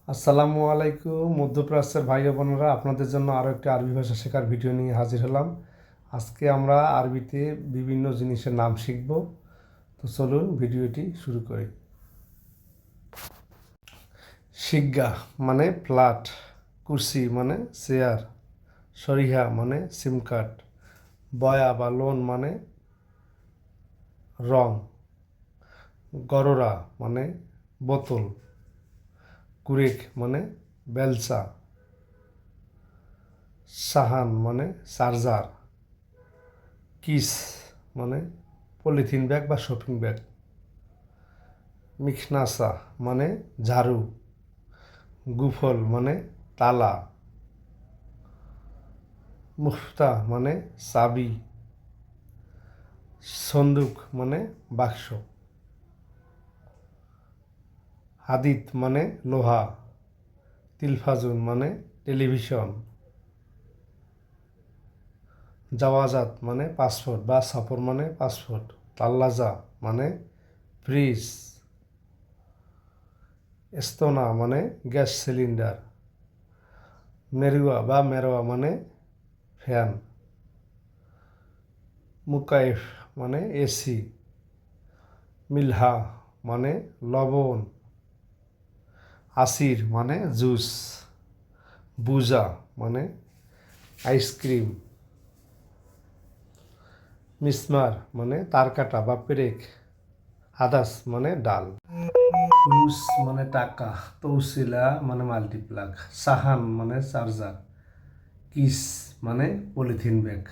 আসসালামু আলাইকুম মধ্যপ্রাচ্যের ভাই বোনেরা, আপনাদের জন্য আরও একটি আরবি ভাষা শেখার ভিডিও নিয়ে হাজির হলাম। আজকে আমরা আরবিতে বিভিন্ন জিনিসের নাম শিখব। তো চলুন ভিডিওটি শুরু করি। শিগ্গা মানে ফ্ল্যাট, কুরসি মানে চেয়ার, সরিহা মানে সিম কার্ড, বয়া বা লোন মানে রং, গররা মানে বোতল, কুরেক মানে বেলচা, সাহান মানে চার্জার, কিস মানে পলিথিন ব্যাগ বা শপিং ব্যাগ, মিখনাসা মানে ঝাড়ু, গুফল মানে তালা, মুফতা মানে চাবি, সন্দুক মানে বাক্স, হাদিদ মানে লোহা, তিলফাজুন মানে টেলিভিশন, জাওয়াজাত মানে পাসপোর্ট বা সফর মানে পাসপোর্ট, তাল্লাজা মানে ফ্রিজ, এস্তোনা মানে গ্যাস সিলিন্ডার, মেরুয়া বা মেরোয়া মানে ফ্যান, মুকাইফ মানে এসি, মিলহা মানে লবণ, আসির মানে জুস, বুজা মানে আইসক্রিম, মিসমার মানে তারকাটা বা পেরেক, আদাস মানে ডাল, ফুলুস মানে টাকা, তৌসিলা মানে মাল্টিপ্লাগ, সাহান মানে চার্জার, কিস মানে পলিথিন ব্যাগ,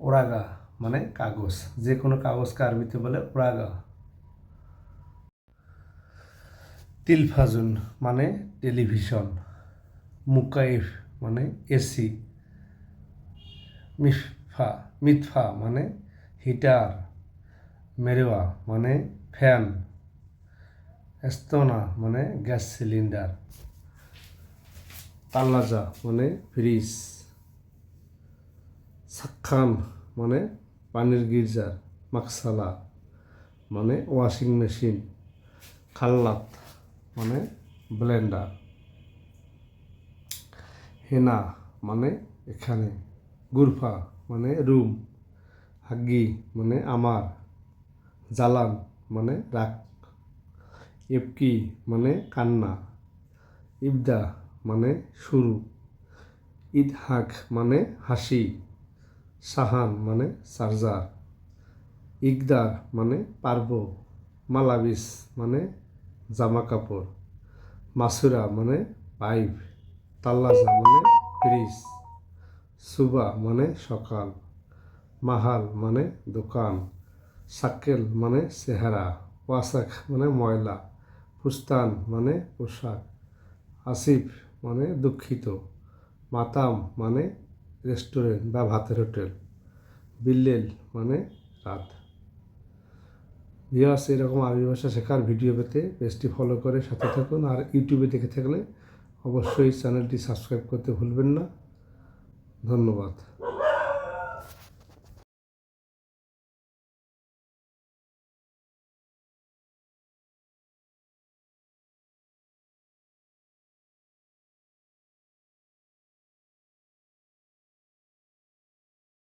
ওরাগা মানে কাগজ, যে কোনো কাগজকে আরবিতে বলে ওরাগা, তিলফাজুন মানে টেলিভিশন, মুকাইফ মানে এসি, মিতফা মানে হিটার, মেরোয়া মানে ফ্যান, এস্তোনা মানে গ্যাস সিলিন্ডার, তাল্লাজা মানে ফ্রিজ, সাক্ষান মানে পানির গির্জার, মাকসালা মানে ওয়াশিং মেশিন, খাল্লাত মানে ব্লেন্ডার, হেনা মানে এখানে, গুরফা মানে রুম, হাগ্গি মানে আমার, জালান মানে রাগ, ইবকি মানে কান্না, ইবদা মানে শুরু, ইদহাক মানে হাসি, সাহান মানে চার্জার, ইকদার মানে পারব, মালাবিস মানে জামা কাপড়, মাসুরা মানে পাইপ, তাল্লাজা মানে ফ্রিজ, সুবা মানে সকাল, মাহাল মানে দোকান, সাক্কেল মানে চেহারা, ওয়াসাক মানে ময়লা, ফুস্তান মানে পোশাক, আসিফ মানে দুঃখিত, মাতাম মানে রেস্টুরেন্ট বা ভাতের হোটেল, বিল্লেল মানে রাত। ভিউয়ার্স, এরকম আরবি ভাষা শেখার ভিডিও পেতে পেজটি ফলো করে সাথে থাকুন। আর ইউটিউবে দেখে থাকলে অবশ্যই চ্যানেলটি সাবস্ক্রাইব করতে ভুলবেন না। ধন্যবাদ।